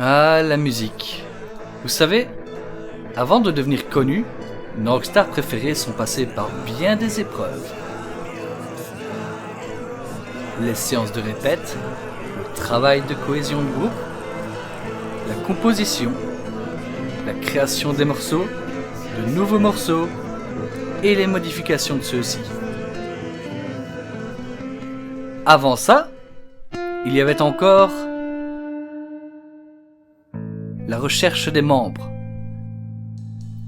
Ah, la musique. Vous savez, avant de devenir connu, nos rockstars préférés sont passés par bien des épreuves. Les séances de répète, le travail de cohésion de groupe, la composition, la création des morceaux, de nouveaux morceaux et les modifications de ceux-ci. Avant ça, il y avait encore la recherche des membres.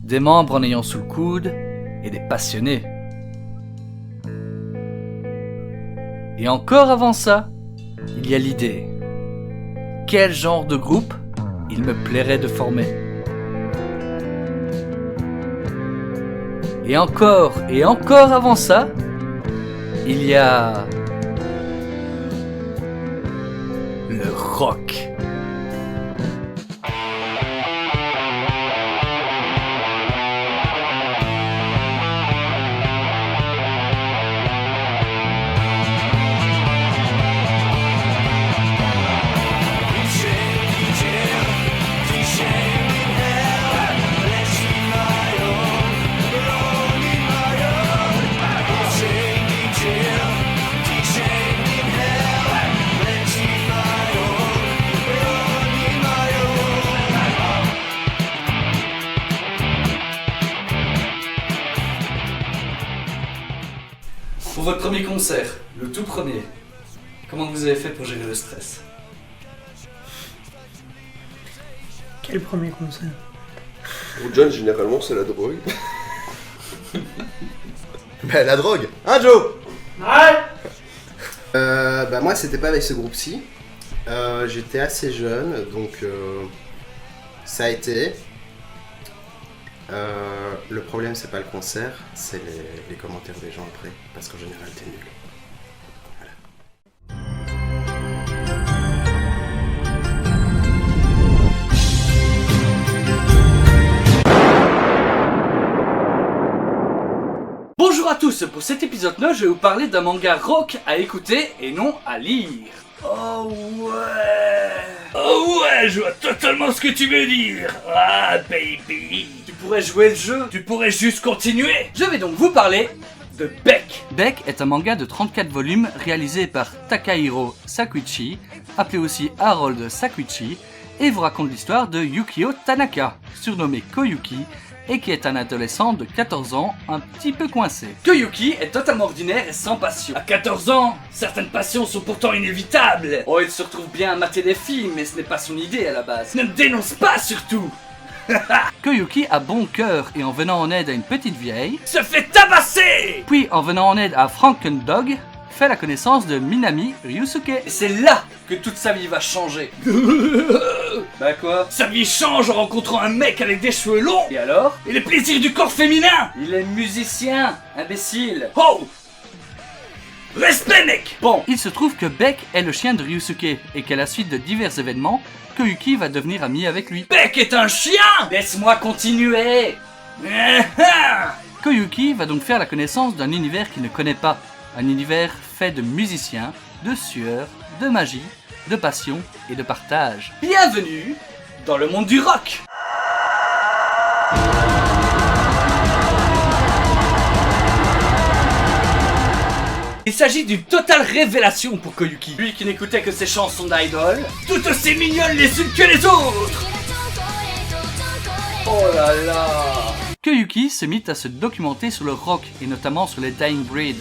Des membres en ayant sous le coude et des passionnés. Et encore avant ça, il y a l'idée. Quel genre de groupe il me plairait de former? Et encore avant ça, il y a le rock. Pour votre premier concert, le tout premier, comment vous avez fait pour gérer le stress? Quel premier concert? Pour John, généralement, c'est la drogue. Bah, la drogue, hein, Joe? Ouais. Moi, c'était pas avec ce groupe-ci. J'étais assez jeune, donc ça a été. Le problème, c'est pas le concert, c'est les commentaires des gens après, parce qu'en général, t'es nul. Bonjour à tous, pour cet épisode 9, je vais vous parler d'un manga rock à écouter et non à lire. Oh ouais, je vois totalement ce que tu veux dire. Ah baby, tu pourrais jouer le jeu, tu pourrais juste continuer. Je vais donc vous parler de Beck. Beck est un manga de 34 volumes réalisé par Takahiro Sakuichi, appelé aussi Harold Sakuichi, et vous raconte l'histoire de Yukio Tanaka, surnommé Koyuki, et qui est un adolescent de 14 ans, un petit peu coincé. Koyuki est totalement ordinaire et sans passion. À 14 ans, certaines passions sont pourtant inévitables. Oh, il se retrouve bien à mater des films, mais ce n'est pas son idée à la base. Ne me dénonce pas surtout. Koyuki a bon cœur et en venant en aide à une petite vieille, se fait tabasser. Puis en venant en aide à Frankendog, fait la connaissance de Minami Ryusuke. Et c'est là que toute sa vie va changer. Bah quoi? Sa vie change en rencontrant un mec avec des cheveux longs. Et alors? Et les plaisirs du corps féminin. Il est musicien, imbécile. Oh! Respect mec! Bon, il se trouve que Beck est le chien de Ryusuke et qu'à la suite de divers événements, Koyuki va devenir ami avec lui. Beck est un chien! Laisse-moi continuer. Koyuki va donc faire la connaissance d'un univers qu'il ne connaît pas. Un univers fait de musiciens, de sueur, de magie, de passion et de partage. Bienvenue dans le monde du rock! Il s'agit d'une totale révélation pour Koyuki. Lui qui n'écoutait que ses chansons d'idol, toutes aussi mignonnes les unes que les autres! Oh là là! Koyuki se mit à se documenter sur le rock et notamment sur les Dying Breed,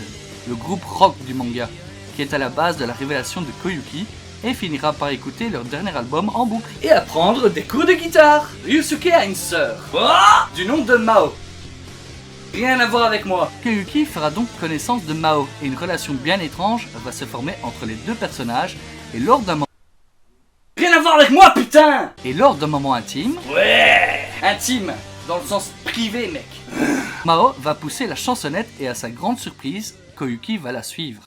le groupe rock du manga, qui est à la base de la révélation de Koyuki, et finira par écouter leur dernier album en boucle. Et apprendre des cours de guitare. Ryusuke a une sœur, du nom de Mao. Rien à voir avec moi. Koyuki fera donc connaissance de Mao, et une relation bien étrange va se former entre les deux personnages, et lors d'un moment... Rien à voir avec moi, putain! Et lors d'un moment intime... Ouais! Intime, dans le sens privé, mec. Mao va pousser la chansonnette, et à sa grande surprise, Koyuki va la suivre.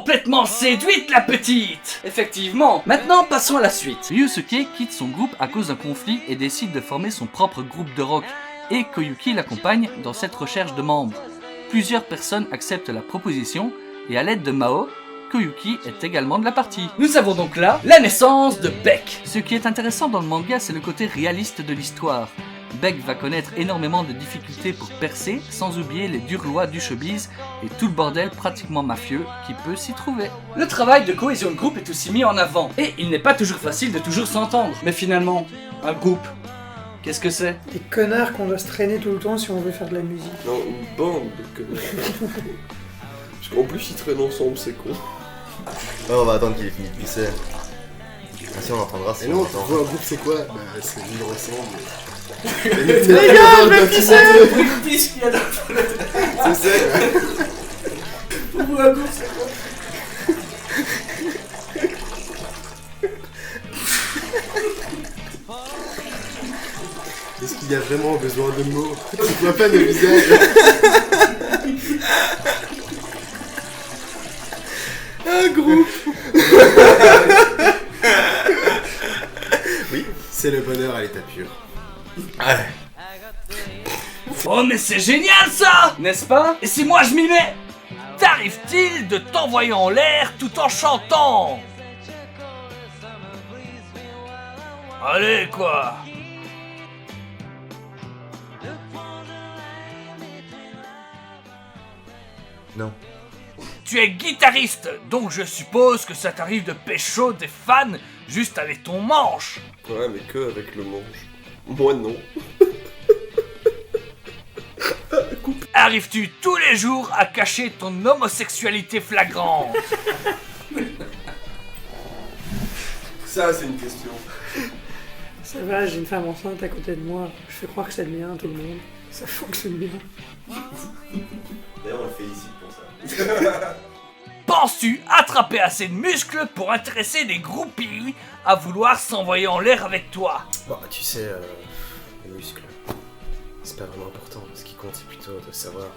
complètement séduite la petite. Effectivement. Maintenant, passons à la suite. Ryusuke quitte son groupe à cause d'un conflit et décide de former son propre groupe de rock. Et Koyuki l'accompagne dans cette recherche de membres. Plusieurs personnes acceptent la proposition et à l'aide de Mao, Koyuki est également de la partie. Nous avons donc là la naissance de Beck. Ce qui est intéressant dans le manga, c'est le côté réaliste de l'histoire. Beck va connaître énormément de difficultés pour percer, sans oublier les dures lois du showbiz et tout le bordel pratiquement mafieux qui peut s'y trouver. Le travail de cohésion de groupe est aussi mis en avant, et il n'est pas toujours facile de toujours s'entendre. Mais finalement, un groupe, qu'est-ce que c'est? Des connards qu'on doit se traîner tout le temps si on veut faire de la musique. Non, une bande de connards. Parce qu'en plus, ils traînent ensemble, c'est con. Ouais, on va attendre qu'il ait fini de pisser. Ah, si on l'entendra, c'est Et non, longtemps. tu vois, un groupe c'est quoi? Bah, c'est vivre ensemble. Les gars, je vais pisser! C'est ça. Est-ce qu'il y a vraiment besoin de mots? Tu vois pas de visage. Un groupe. Oui, c'est le bonheur à l'état pur. Allez. Oh mais c'est génial ça, n'est-ce pas? Et si moi je m'y mets? T'arrive-t-il de t'envoyer en l'air tout en chantant? Allez quoi. Non. Tu es guitariste, donc je suppose que ça t'arrive de pécho des fans juste avec ton manche. Ouais, mais que avec le manche. Moi, non. Arrives-tu tous les jours à cacher ton homosexualité flagrante? Ça, c'est une question. Ça va, j'ai une femme enceinte à côté de moi. Je fais croire que c'est le mien, tout le monde. Ça fonctionne bien. D'ailleurs, on le félicite pour ça. Penses-tu attraper assez de muscles pour intéresser des groupies à vouloir s'envoyer en l'air avec toi? Bon, tu sais, les muscles, c'est pas vraiment important. Ce qui compte, c'est plutôt de savoir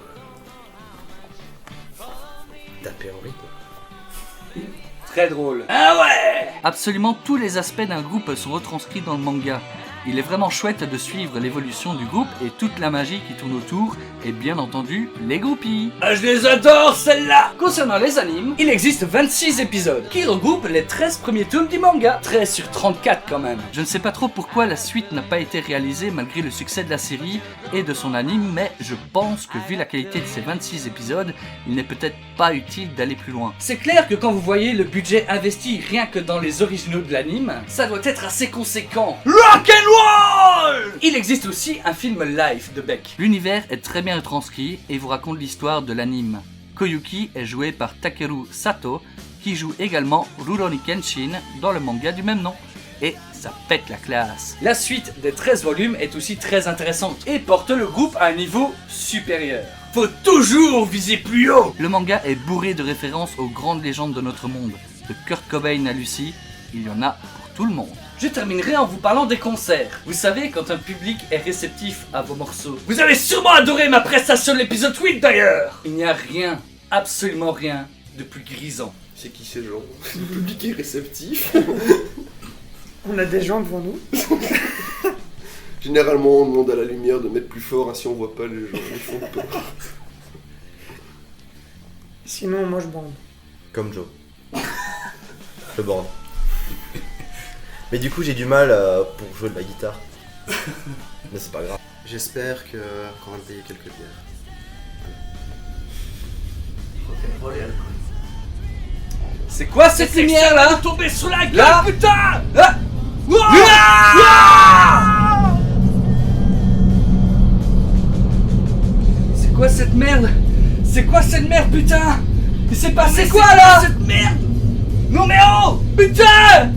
taper en rythme. Très drôle. Ah ouais! Absolument tous les aspects d'un groupe sont retranscrits dans le manga. Il est vraiment chouette de suivre l'évolution du groupe et toute la magie qui tourne autour, et bien entendu, les groupies. Ah, je les adore, celles-là! Concernant les animes, il existe 26 épisodes, qui regroupent les 13 premiers tomes du manga. 13 sur 34 quand même. Je ne sais pas trop pourquoi la suite n'a pas été réalisée malgré le succès de la série et de son anime, mais je pense que vu la qualité de ces 26 épisodes, il n'est peut-être pas utile d'aller plus loin. C'est clair que quand vous voyez le budget investi rien que dans les originaux de l'anime, ça doit être assez conséquent. Rock'n'roll! Il existe aussi un film live de Beck. L'univers est très bien retranscrit et vous raconte l'histoire de l'anime. Koyuki est joué par Takeru Sato, qui joue également Rurouni Kenshin dans le manga du même nom. Et ça pète la classe. La suite des 13 volumes est aussi très intéressante et porte le groupe à un niveau supérieur. Faut toujours viser plus haut. Le manga est bourré de références aux grandes légendes de notre monde. De Kurt Cobain à Lucy, il y en a pour tout le monde. Je terminerai en vous parlant des concerts. Vous savez, quand un public est réceptif à vos morceaux. Vous avez sûrement adoré ma prestation de l'épisode 8 d'ailleurs. Il n'y a rien, absolument rien, de plus grisant. C'est qui ces gens? Le public est réceptif. On a des gens devant nous. Généralement, on demande à la lumière de mettre plus fort, ainsi on voit pas les gens. Ils font peur. Sinon, moi je bande. Comme Joe. Je bande. Mais du coup, j'ai du mal pour jouer de la guitare. Mais c'est pas grave. J'espère qu'on va me payer quelques bières. C'est quoi cette lumière là? Tomber sous la gueule, là, putain! Ah! C'est quoi cette merde? C'est quoi cette merde, putain? Il s'est passé quoi là? Cette merde? Non mais oh! Putain!